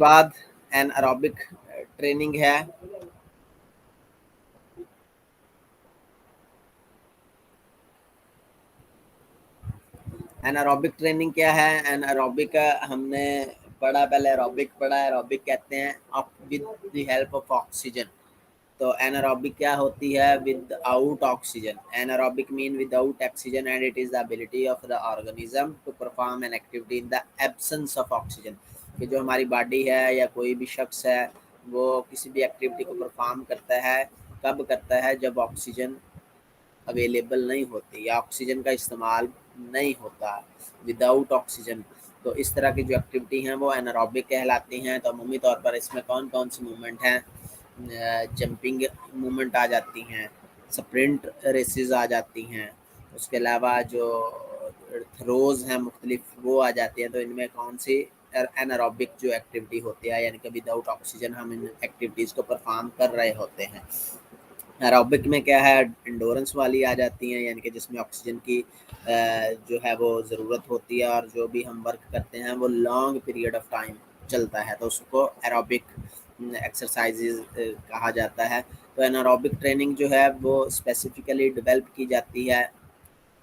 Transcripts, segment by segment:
बाद anaerobic training है। Anaerobic training क्या है? एनारोबिक हमने पढ़ा, पहले एरोबिक पढ़ा। एरोबिक कहते हैं with the help of oxygen. तो एनारोबिक क्या होती है? Without oxygen. Anaerobic mean without oxygen and it is the ability of the organism to perform an activity in the absence of oxygen. कि जो हमारी बॉडी है या कोई भी शख्स है वो किसी भी एक्टिविटी को परफॉर्म करता है, कब करता है? जब ऑक्सीजन अवेलेबल नहीं होती या ऑक्सीजन का इस्तेमाल नहीं होता, विदाउट ऑक्सीजन। तो इस तरह की जो एक्टिविटी हैं वो एनारोबिक कहलाती हैं। तो अमूमी तौर पर इसमें कौन कौन सी मूवमेंट हैं? जंपिंग मूवमेंट आ जाती हैं, स्प्रिंट रेसेस आ जाती हैं, उसके अलावा जो थ्रोज हैं मुख्तलिफ वो आ जाती हैं। तो इनमें कौन सी एनारोबिक जो एक्टिविटी होती है, यानी कि विदाउट ऑक्सीजन हम इन एक्टिविटीज़ को परफॉर्म कर रहे होते हैं। एरोबिक में क्या है? इंडोरेंस वाली आ जाती हैं, यानी कि जिसमें ऑक्सीजन की जो है वो ज़रूरत होती है और जो भी हम वर्क करते हैं वो लॉन्ग पीरियड ऑफ टाइम चलता है, तो उसको एरोबिक एक्सरसाइजेज कहा जाता है। तो एनारोबिक ट्रेनिंग जो है वो स्पेसिफिकली डेवलप की जाती है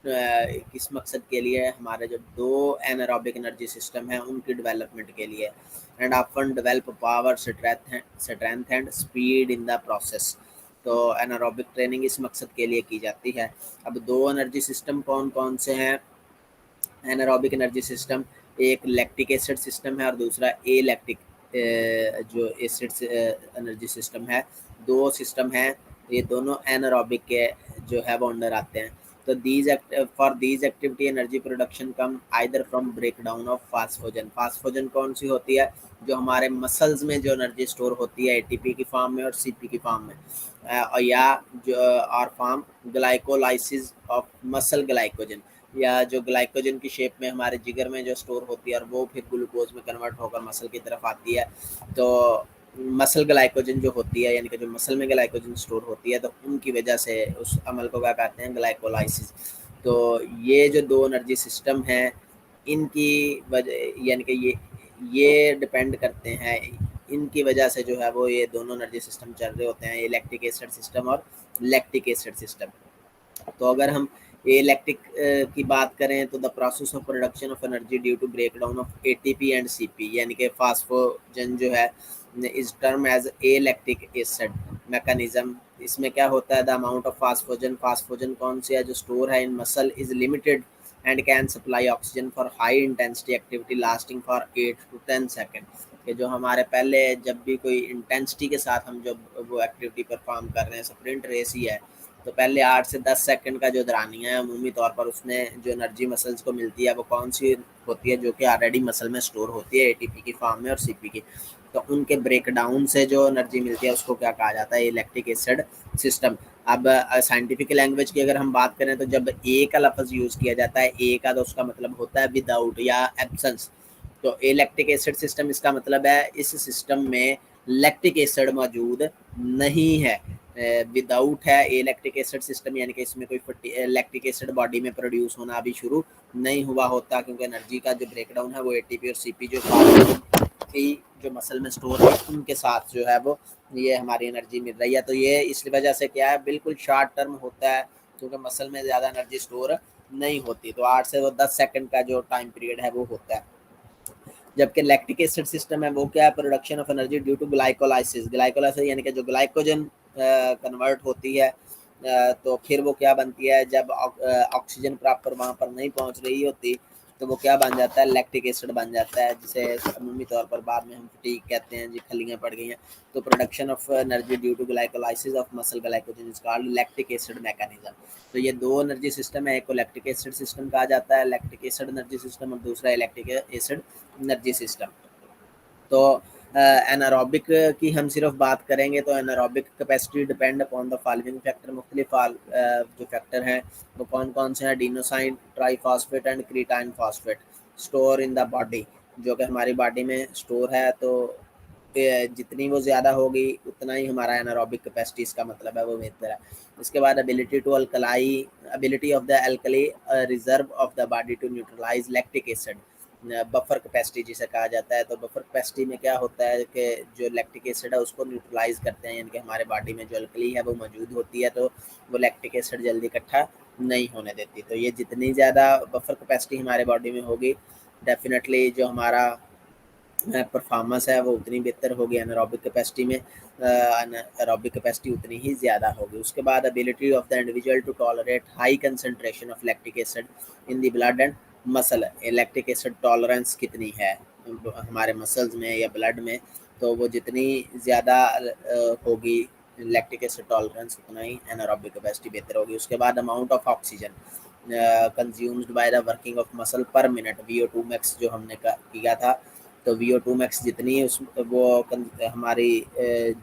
किस मकसद के लिए? हमारे जो दो एनारोबिक एनर्जी सिस्टम हैं उनकी डेवलपमेंट के लिए। And often develop power, strength and speed in the process. तो एनारोबिक ट्रेनिंग इस मकसद के लिए की जाती है। अब दो एनर्जी सिस्टम कौन कौन से हैं एनारोबिक एनर्जी सिस्टम? एक लैक्टिक एसिड सिस्टम है और दूसरा ए लैक्टिक जो एसिड एनर्जी सिस्टम है। दो सिस्टम हैं, ये दोनों एनारोबिक के जो है वो अंडर आते हैं। तो for these activity energy production come either from break down of phosphagen. Phosphagen कौन सी होती है? जो हमारे मसल्स में जो एनर्जी स्टोर होती है एटीपी की फॉर्म में और सीपी की फॉर्म में, और या जो और form glycolysis of muscle glycogen, या जो ग्लाइकोजन की शेप में हमारे जिगर में जो स्टोर होती है और वो फिर ग्लूकोज में कन्वर्ट होकर मसल की तरफ आती है। तो मसल ग्लाइकोजन जो होती है, यानी कि जो मसल में ग्लाइकोजन स्टोर होती है, तो उनकी वजह से उस अमल को क्या कहते हैं? ग्लाइकोलाइसिस। तो ये जो दो एनर्जी सिस्टम हैं इनकी वजह, यानी कि ये डिपेंड करते हैं, इनकी वजह से जो है वो ये दोनों एनर्जी सिस्टम चल रहे होते हैं, इलेक्ट्रिक एसिड सिस्टम और लैक्टिक एसिड सिस्टम। तो अगर हम इलेक्ट्रिक की बात करें तो the process of production of energy due to break down of ATP and CP, यानी कि फास्फोजन जो है is term as alactic acid mechanism. इसमें क्या होता है? The amount of phosphagen, phosphagen कौन सी है जो स्टोर है in muscle, is limited and can supply oxygen for high intensity activity lasting for 8 to 10 second. कि जो हमारे पहले जब भी कोई इंटेंसिटी के साथ हम जब वो एक्टिविटी परफॉर्म कर रहे हैं, स्प्रिंट रेस ही है, तो पहले 8 से 10 सेकंड का जो दौरानिया है अमूमी तौर पर उसमें जो एनर्जी मसल्स को मिलती है वो कौन सी होती है? जो कि ऑलरेडी मसल में स्टोर होती है एटीपी की फॉर्म में और सीपी की। तो उनके ब्रेक डाउन से जो एनर्जी मिलती है उसको क्या कहा जाता है? Electric acid system. अब साइंटिफिक लैंग्वेज की अगर हम बात करें तो जब ए का लफ्ज़ यूज़ किया जाता है, ए का, तो उसका मतलब होता है विदाउट या एब्सेंस। तो इलेक्ट्रिक एसिड सिस्टम इसका मतलब है इस सिस्टम में लैक्टिक एसिड मौजूद नहीं है, विदाउट है इलेक्ट्रिक एसिड सिस्टम, यानी कि इसमें कोई लैक्टिक एसिड बॉडी में प्रोड्यूस होना अभी शुरू नहीं हुआ होता, क्योंकि एनर्जी का जो ब्रेकडाउन है वो एटीपी और सीपी जो की जो मसल में स्टोर है उनके साथ जो है वो ये हमारी एनर्जी मिल रही है। तो ये इस वजह से क्या है, बिल्कुल शॉर्ट टर्म होता है, क्योंकि मसल में ज़्यादा एनर्जी स्टोर नहीं होती। तो 8 से 10 सेकंड का जो टाइम पीरियड है वो होता है। जबकि लैक्टिक एसिड सिस्टम है वो क्या है? Production of energy due to glycolysis. Glycolysis यानी कि जो ग्लाइकोजन कन्वर्ट होती है, तो फिर वो क्या बनती है? जब ऑक्सीजन प्रॉपर वहाँ पर नहीं पहुँच रही होती तो वो क्या बन जाता है? लैक्टिक एसिड बन जाता है, जिसे अमूमी तौर पर बाद में हम फटीग कहते हैं, जी खलियाँ पड़ गई हैं। तो production of energy due to glycolysis of muscle glycogen is called lactic acid mechanism. तो ये दो एनर्जी सिस्टम है, एक को लैक्टिक एसिड सिस्टम कहा जाता है, लैक्टिक एसिड एनर्जी सिस्टम, और दूसरा इलेक्ट्रिक एसिड एनर्जी सिस्टम। तो एनारोबिक की हम सिर्फ बात करेंगे तो anaerobic capacity depend upon the following factor. मुख्तलिफ जो फैक्टर हैं वो कौन कौन से हैं? Adenosine triphosphate and creatine phosphate store in the body, जो कि हमारी बॉडी में स्टोर है। तो जितनी वो ज़्यादा होगी उतना ही हमारा एनारोबिक कैपेसिटी, इसका मतलब है वो बेहतर है। इसके बाद ability of the alkali reserve of the body to neutralise lactic acid. Buffer capacity जिसे कहा जाता है। तो बफर कैपेसिटी में क्या होता है कि जो लैक्टिक एसिड है उसको न्यूट्रलाइज करते हैं, यानी कि हमारे बॉडी में जो अल्कली है वो मौजूद होती है, तो वो लैक्टिक एसिड जल्दी इकट्ठा नहीं होने देती। तो ये जितनी ज़्यादा बफर कैपेसिटी हमारे बॉडी में होगी, डेफिनेटली जो हमारा परफॉर्मेंस है वो उतनी बेहतर होगी। एनारोबिक कैपेसिटी में एनारोबिक कैपेसिटी उतनी ही ज़्यादा होगी। उसके बाद ability of the individual to tolerate high concentration of lactic acid in the blood and muscle. Lactic acid tolerance कितनी है हमारे मसल्स में या ब्लड में, तो वो जितनी ज़्यादा होगी लैक्टिक एसिड टॉलरेंस, उतना ही एनारोबिक कैपेसिटी बेहतर होगी। उसके बाद amount of oxygen consumed by the working of muscle पर मिनट, VO2 मैक्स जो हमने किया था, तो VO2 मैक्स जितनी है उस वो हमारी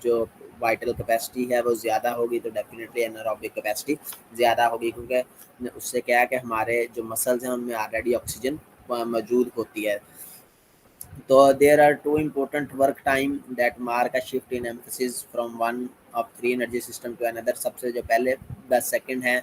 जो वाइटल कैपेसिटी है वो ज़्यादा होगी, तो डेफिनेटली एनारोबिक कैपेसिटी ज़्यादा होगी, क्योंकि उससे क्या है कि हमारे जो मसल्स हैं उनमें ऑलरेडी ऑक्सीजन मौजूद होती है। तो there are two important work time that mark a shift in emphasis from one of three energy system to another. सबसे जो पहले 10 सेकंड है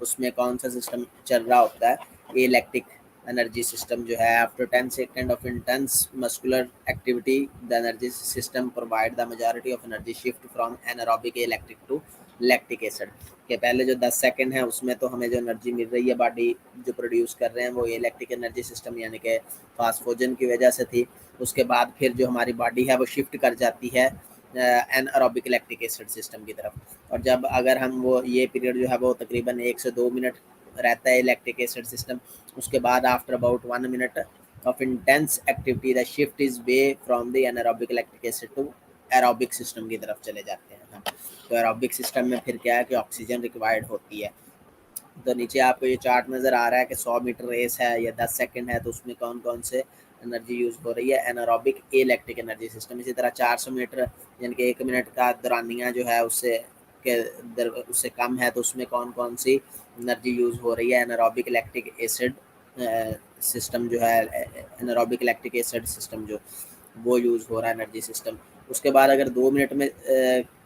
उसमें कौन सा सिस्टम चल रहा होता है, ये इलेक्ट्रिक एनर्जी सिस्टम जो है। After 10 second of intense muscular activity the energy system provide the majority of energy shift from anaerobic electric to lactic acid. के पहले जो 10 सेकंड है उसमें तो हमें जो एनर्जी मिल रही है बॉडी जो प्रोड्यूस कर रहे हैं वो इलेक्ट्रिक एनर्जी सिस्टम यानी कि फास्फोजन की वजह से थी। उसके बाद फिर जो हमारी बॉडी है वो शिफ्ट कर जाती है एनारोबिक लैक्टिक एसिड सिस्टम की तरफ। और जब अगर हम वो ये पीरियड जो है वो तकरीबन 1 से 2 मिनट रहता है लैक्टिक एसिड सिस्टम, उसके बाद after about 1 minute of intense activity the shift is way from the anaerobic lactic acid to aerobic system की तरफ चले जाते हैं हम। तो एरोबिक सिस्टम में फिर क्या है कि ऑक्सीजन रिक्वायर्ड होती है। तो नीचे आपको ये चार्ट नज़र आ रहा है कि 100 मीटर रेस है या 10 सेकंड है, तो उसमें कौन कौन से एनर्जी यूज़ हो रही है, एनारोबिक इलेक्ट्रिक एनर्जी सिस्टम। इसी तरह 400 मीटर यानी कि 1 मिनट का दौरानिया जो है उससे उससे कम है, तो उसमें कौन कौन सी एनर्जी यूज़ हो रही है, एनारोबिक इलेक्ट्रिक एसिड सिस्टम जो है, एनारोबिक इलेक्ट्रिक एसिड सिस्टम जो वो यूज़ हो रहा है एनर्जी सिस्टम। उसके बाद अगर 2 मिनट में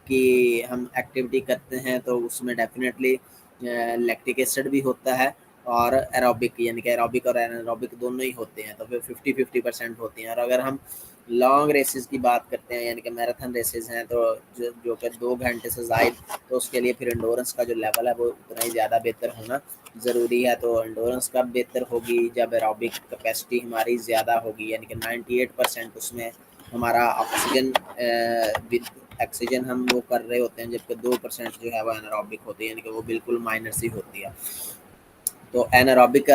की हम एक्टिविटी करते हैं तो उसमें डेफिनेटली लैक्टिक एसिड भी होता है और एरोबिक यानी कि एरोबिक और एनारोबिक दोनों ही होते हैं, तो फिर 50-50% होती हैं। और अगर हम लॉन्ग रेसेस की बात करते हैं यानी कि मैराथन रेसेस हैं, तो जो कि 2 घंटे से ज़ायद, तो उसके लिए फिर एंडोरेंस का जो लेवल है वो उतना ही ज़्यादा बेहतर होना ज़रूरी है। तो एंडोरेंस कब बेहतर होगी, जब एरोबिक कैपेसिटी हमारी ज़्यादा होगी, यानी कि 98% उसमें हमारा ऑक्सीजन विद ऑक्सीजन हम वो कर रहे होते हैं, जबकि 2% जो है वो एनारोबिक होती है, यानी कि वो बिल्कुल माइनर सी होती है। तो एनारोबिक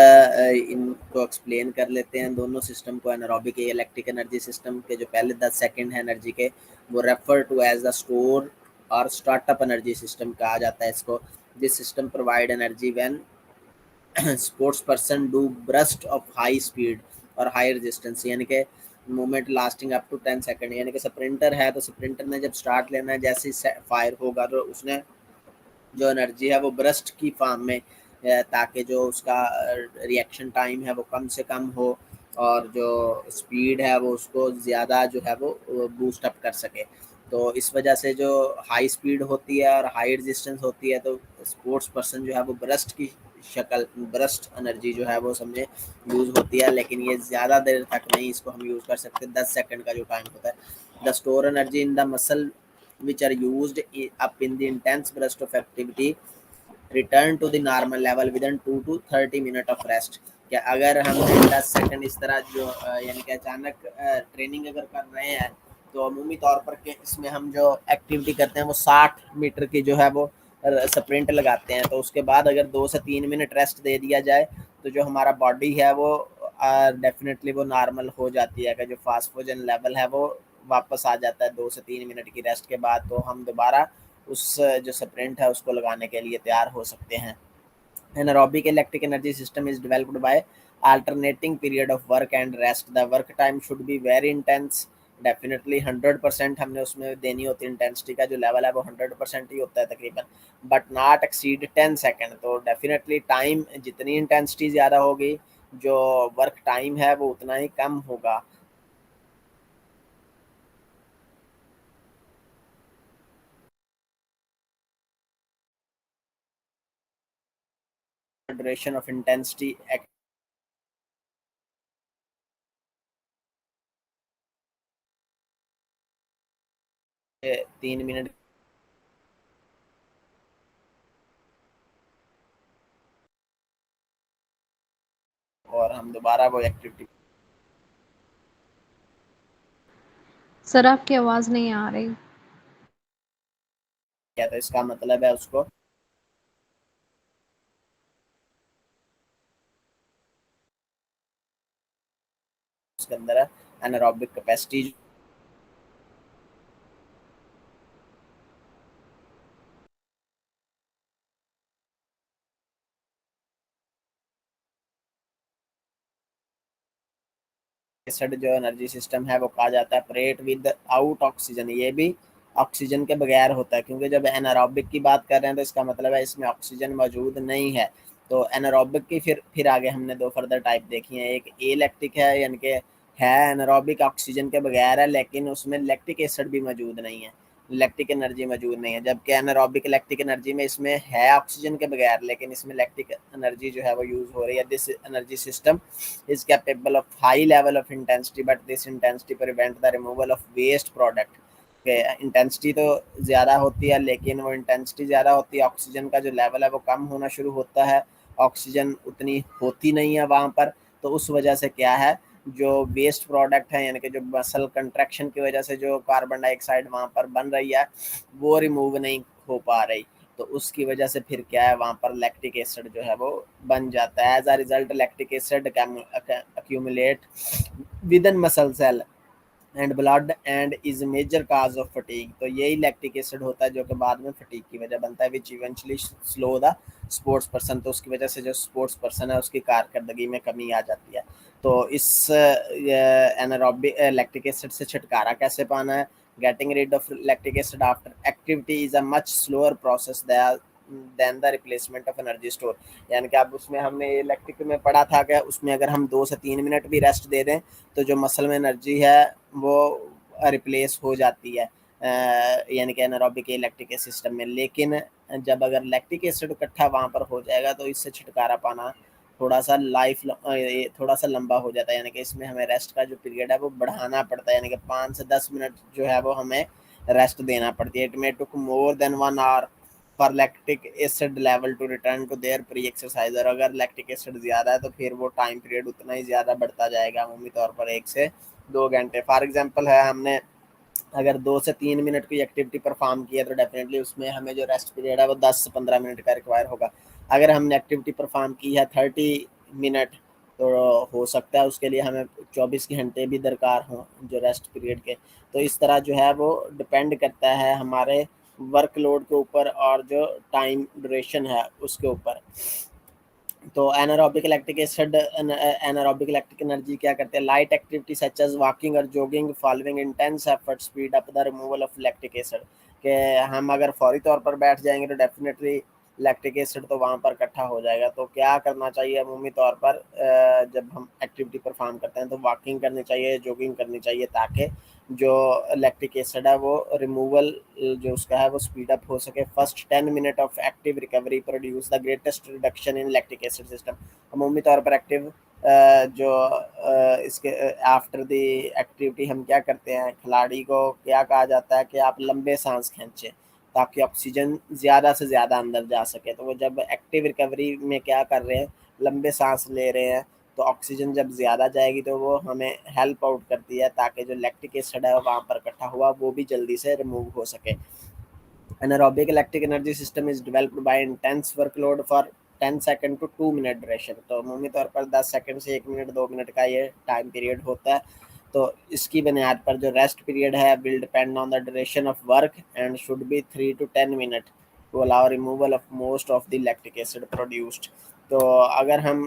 इनको एक्सप्लेन कर लेते हैं दोनों सिस्टम को। एनारोबिक इलेक्ट्रिक एनर्जी सिस्टम के जो पहले 10 सेकंड है एनर्जी के, वो refer to as the store और स्टार्टअप एनर्जी सिस्टम कहा जाता है इसको। This system provide energy when sports person do burst of high speed और हाई रेजिस्टेंस, यानी कि movement lasting up to 10 second. यानी कि स्प्रिंटर है तो स्प्रिंटर ने जब स्टार्ट लेना है, जैसे ही फायर होगा तो उसने जो एनर्जी है वो ब्रस्ट की फॉर्म में, ताकि जो उसका रिएक्शन टाइम है वो कम से कम हो और जो स्पीड है वो उसको ज़्यादा जो है वो बूस्ट अप कर सके। तो इस वजह से जो हाई स्पीड होती है और हाई रेजिस्टेंस होती है, तो स्पोर्ट्स पर्सन जो है वो ब्रस्ट की शक्ल, ब्रस्ट एनर्जी जो है वो समझे यूज़ होती है, लेकिन ये ज़्यादा देर तक नहीं इसको हम यूज़ कर सकते। 10 सेकंड का जो टाइम होता है। The store energy in the muscle which are used up in the intense burst of activity return to the normal level within 2 to 30 minutes of rest। क्या अगर हम 10 सेकंड इस तरह जो यानी कि अचानक ट्रेनिंग अगर कर रहे हैं, तो अमूमी तौर पर के इसमें हम जो एक्टिविटी करते हैं वो 60 मीटर की जो है वो स्प्रिंट लगाते हैं, तो उसके बाद अगर 2 से 3 मिनट रेस्ट दे दिया जाए तो जो हमारा बॉडी है वो डेफिनेटली वो नॉर्मल हो जाती है। अगर जो फास्फोजन लेवल है वो वापस आ जाता है 2 से 3 मिनट की रेस्ट के बाद, तो हम दोबारा उस जो स्प्रिंट है उसको लगाने के लिए तैयार हो सकते हैं। Anaerobic electric energy system is developed by alternating period of work and rest। the work time should be very intense। Definitely 100% हमने उसमें देनी होती है, इंटेंसिटी का जो लेवल है वो 100% ही होता है तकरीबन, बट नॉट एक्सीड 10 सेकेंड। तो डेफिनेटली टाइम जितनी इंटेंसिटी ज़्यादा होगी, जो वर्क टाइम है वो उतना ही कम होगा। ड्यूरेशन ऑफ इंटेंसिटी 3 मिनट और हम दोबारा वो एक्टिविटी। सर आपकी आवाज़ नहीं आ रही। क्या तो इसका मतलब है उसको उसके अंदर है एनारोबिक कैपेसिटी जो एनर्जी सिस्टम है वो कहा जाता है ऑपरेट विद आउट ऑक्सीजन। ये भी ऑक्सीजन के बगैर होता है, क्योंकि जब एनारोबिक की बात कर रहे हैं तो इसका मतलब है इसमें ऑक्सीजन मौजूद नहीं है। तो एनारोबिक की फिर आगे हमने दो फर्दर टाइप देखी हैं। एक ए लैक्टिक है, यानी कि है एनारोबिक, ऑक्सीजन के बगैर है, लेकिन उसमें लैक्टिक एसिड भी मौजूद नहीं है, लैक्टिक एनर्जी मौजूद नहीं है। जबकि एनारोबिक लैक्टिक एनर्जी में इसमें है ऑक्सीजन के बगैर, लेकिन इसमें लैक्टिक एनर्जी जो है वो यूज हो रही है। This energy system is capable of high level of intensity, but this intensity prevent the removal of waste product। Intensity तो ज़्यादा होती है, लेकिन वो इंटेंसिटी ज़्यादा होती है, ऑक्सीजन का जो लेवल है वो कम होना शुरू होता है, ऑक्सीजन उतनी होती नहीं है वहाँ पर। तो उस वजह से क्या है, जो वेस्ट प्रोडक्ट है, यानी कि जो मसल कंट्रैक्शन की वजह से जो कार्बन डाइऑक्साइड वहाँ पर बन रही है वो रिमूव नहीं हो पा रही। तो उसकी वजह से फिर क्या है, वहाँ पर लैक्टिक एसिड जो है वो बन जाता है। As a result lactic acid can accumulate within muscle cell and blood and is major cause of fatigue. तो यही लैक्टिक एसिड होता है जो कि बाद में फटीग की वजह बनता है, which eventually slow the sports person. तो उसकी वजह से जो स्पोर्ट्स पर्सन है उसकी कारकर्दगी में कमी आ जाती है। तो इस एनारोबिक लैक्टिक एसिड से छुटकारा कैसे पाना है? Getting rid of lactic acid after activity is a much slower process than the replacement of energy store. यानी कि अब उसमें हमने इलेक्ट्रिक में पढ़ा था कि उसमें अगर हम 2 से 3 मिनट भी रेस्ट दे दें तो जो मसल में एनर्जी है वो रिप्लेस हो जाती है, यानी कि एनारोबिक लैक्टिक सिस्टम में। लेकिन जब अगर लैक्टिक एसिड इकट्ठा वहाँ पर हो जाएगा तो इससे छुटकारा पाना थोड़ा सा लंबा हो जाता है। यानी कि इसमें हमें रेस्ट का जो पीरियड है वो बढ़ाना पड़ता है, यानी कि 5 से 10 मिनट जो है वो हमें रेस्ट देना पड़ती है। It may take more than 1 hour for lactic acid level to return to their pre exercise. और अगर लैक्टिक एसिड ज़्यादा है तो फिर वो टाइम पीरियड उतना ही ज़्यादा बढ़ता जाएगा, अमूमी तौर पर 1 से 2 घंटे। फॉर एग्जांपल है, हमने अगर 2 से 3 मिनट की एक्टिविटी परफॉर्म की है तो डेफिनेटली उसमें हमें जो रेस्ट पीरियड है वो 10 से 15 मिनट का रिक्वायर होगा। अगर हमने एक्टिविटी परफॉर्म की है 30 मिनट तो हो सकता है उसके लिए हमें 24 घंटे भी दरकार हों जो रेस्ट पीरियड के। तो इस तरह जो है वो डिपेंड करता है हमारे वर्कलोड के ऊपर और जो टाइम ड्यूरेशन है उसके ऊपर। तो anaerobic lactic acid anaerobic lactic energy क्या करते हैं? Light activity such as walking और jogging following intense effort speed up the removal of lactic acid. कि हम अगर फौरी तौर पर बैठ जाएंगे तो डेफिनेटली लैक्टिक एसिड तो वहाँ पर इकट्ठा हो जाएगा। तो क्या करना चाहिए अमूमी तौर पर, जब हम एक्टिविटी परफॉर्म करते हैं तो वॉकिंग करनी चाहिए, जॉगिंग करनी चाहिए, ताकि जो लैक्टिक एसिड है वो रिमूवल जो उसका है वो स्पीड अप हो सके। First 10 minute of active recovery produce the greatest reduction in lactic acid system. अमूमी तौर पर एक्टिव जो इसके आफ्टर द एक्टिविटी हम क्या करते हैं, खिलाड़ी को क्या कहा जाता है कि आप लंबे सांस खींचें ताकि ऑक्सीजन ज़्यादा से ज़्यादा अंदर जा सके। तो वो जब एक्टिव रिकवरी में क्या कर रहे हैं, लंबे सांस ले रहे हैं, तो ऑक्सीजन जब ज़्यादा जाएगी तो वो हमें हेल्प आउट करती है ताकि जो लैक्टिक एसिड है वहाँ पर इकट्ठा हुआ वो भी जल्दी से रिमूव हो सके। Anaerobic lactic energy system is developed by intense workload for 10 second to 2 minute duration. तो अमूमी तौर पर 10 सेकंड से 1 मिनट 2 मिनट का ये टाइम पीरियड होता है। तो इसकी बुनियाद पर जो रेस्ट पीरियड है will depend on the duration of work and should be 3 to 10 minute to allow removal of most of the lactic acid produced. तो अगर हम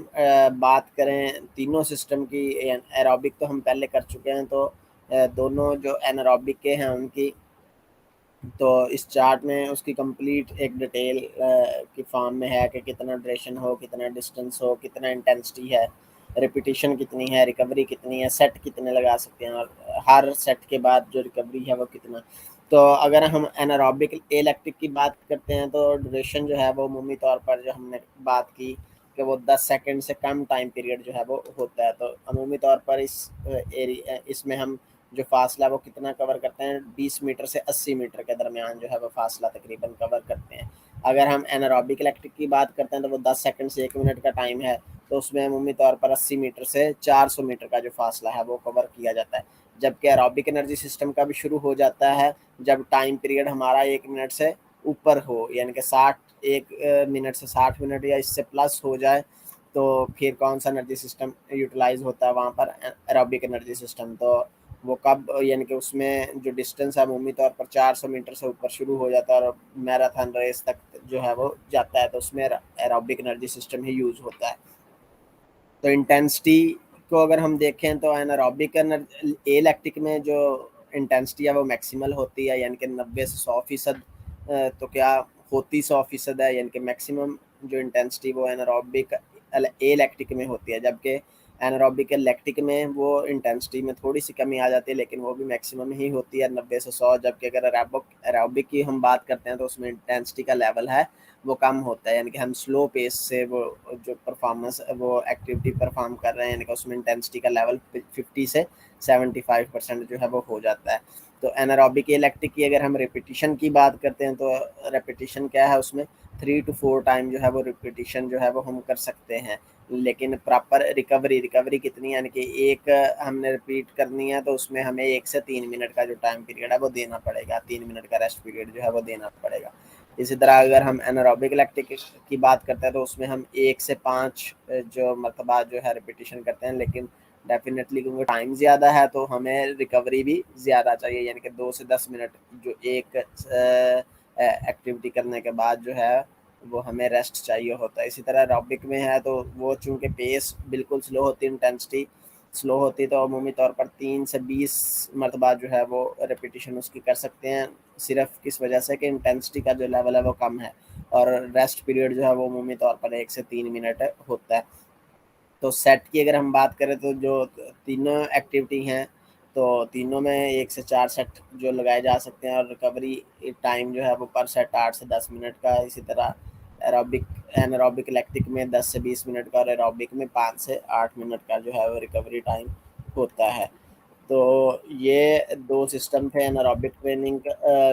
बात करें तीनों सिस्टम की, एरोबिक तो हम पहले कर चुके हैं, तो दोनों जो एनारोबिक के हैं उनकी तो इस चार्ट में उसकी कंप्लीट एक डिटेल की फॉर्म में है कि कितना ड्यूरेशन हो, कितना डिस्टेंस हो, कितना इंटेंसिटी है, रिपीटिशन कितनी है, रिकवरी कितनी है, सेट कितने लगा सकते हैं और हर सेट के बाद जो रिकवरी है वो कितना। तो अगर हम एनारोबिक इलेक्ट्रिक की बात करते हैं तो ड्यूरेशन जो है वो अमूमी तौर पर जो हमने बात की कि वो 10 सेकंड से कम टाइम पीरियड जो है वो होता है। तो अमूमी तौर पर इस एरिया इसमें हम जो फासला वो कितना कवर करते हैं, 20 मीटर से 80 मीटर के दरमियान जो है वो फासला तकरीबन कवर करते हैं। अगर हम एनारोबिक लैक्टिक की बात करते हैं तो वो 10 सेकंड से 1 मिनट का टाइम है, तो उसमें अमूमी तौर पर 80 मीटर से 400 मीटर का जो फासला है वो कवर किया जाता है। जबकि एरोबिक एनर्जी सिस्टम का भी शुरू हो जाता है जब टाइम पीरियड हमारा 1 मिनट से ऊपर हो, यानी कि 1 मिनट से 60 मिनट या इससे प्लस हो जाए, तो फिर कौन सा एनर्जी सिस्टम यूटिलाइज होता है वहाँ पर, एरोबिक एनर्जी सिस्टम। तो वो कब, यानी कि उसमें जो डिस्टेंस है अमूमी तौर पर 400 मीटर से ऊपर शुरू हो जाता है और मैराथन रेस तक जो है वो जाता है, तो उसमें एरोबिक एनर्जी सिस्टम ही यूज़ होता है। तो इंटेंसिटी को अगर हम देखें तो एनारोबिक ए लैक्टिक में जो इंटेंसिटी है वो मैक्सिमल होती है, यानी कि 90 से 100%। तो क्या होती 100% है, यानी कि मैक्सिमम जो इंटेंसिटी वो एनारोबिक ए लैक्टिक में होती है। जबकि एनारोबिक लैक्टिक में वो इंटेंसिटी में थोड़ी सी कमी आ जाती है, लेकिन वो भी मैक्सिमम ही होती है 90 से 100। जबकि अगर एरोबिक की हम बात करते हैं तो उसमें इंटेंसिटी का लेवल है वो कम होता है, यानी कि हम स्लो पेस से वो जो परफॉर्मेंस वो एक्टिविटी परफॉर्म कर रहे हैं, यानी कि उसमें इंटेंसिटी का लेवल 50 से 75% जो है वो हो जाता है। तो एनारोबिक इलेक्ट्रिक की अगर हम रिपीटिशन की बात करते हैं तो रिपीटिशन क्या है, उसमें 3 to 4 टाइम जो है वो रिपीटिशन जो है वो हम कर सकते हैं। लेकिन प्रॉपर रिकवरी कितनी, यानी कि एक हमने रिपीट करनी है तो उसमें हमें 1 से 3 मिनट का जो टाइम पीरियड है वो देना पड़ेगा, 3 मिनट का रेस्ट पीरियड जो है वो देना पड़ेगा। इसी तरह अगर हम एनारोबिक लैक्टिक की बात करते हैं तो उसमें हम 1 से 5 जो मरतबा जो है रिपीटिशन करते हैं, लेकिन डेफिनेटली क्योंकि टाइम ज़्यादा है तो हमें रिकवरी भी ज़्यादा चाहिए, यानी कि 2 से 10 मिनट जो एक एक्टिविटी करने के बाद जो है वो हमें रेस्ट चाहिए होता है। इसी तरह एरोबिक में है तो वो चूँकि पेस बिल्कुल स्लो होती है, इंटेंसिटी स्लो होती है, तो अमूमी तौर पर 3 से 20 मरतबा जो है वो रिपीटिशन उसकी कर सकते हैं, सिर्फ किस वजह से कि इंटेंसिटी का जो लेवल है वो कम है और रेस्ट पीरियड जो है वो अमूमी तौर पर 1 से 3 मिनट होता है। तो सेट की अगर हम बात करें तो जो तीनों एक्टिविटी हैं तो तीनों में 1 से 4 सेट जो लगाए जा सकते हैं और रिकवरी टाइम जो है वो पर सेट 8 से 10 मिनट का है। इसी तरह एरोबिक एनारोबिक लैक्टिक में 10 से 20 मिनट का और एरोबिक में 5 से 8 मिनट का जो है वो रिकवरी टाइम होता है। तो ये 2 सिस्टम थे एनारोबिक ट्रेनिंग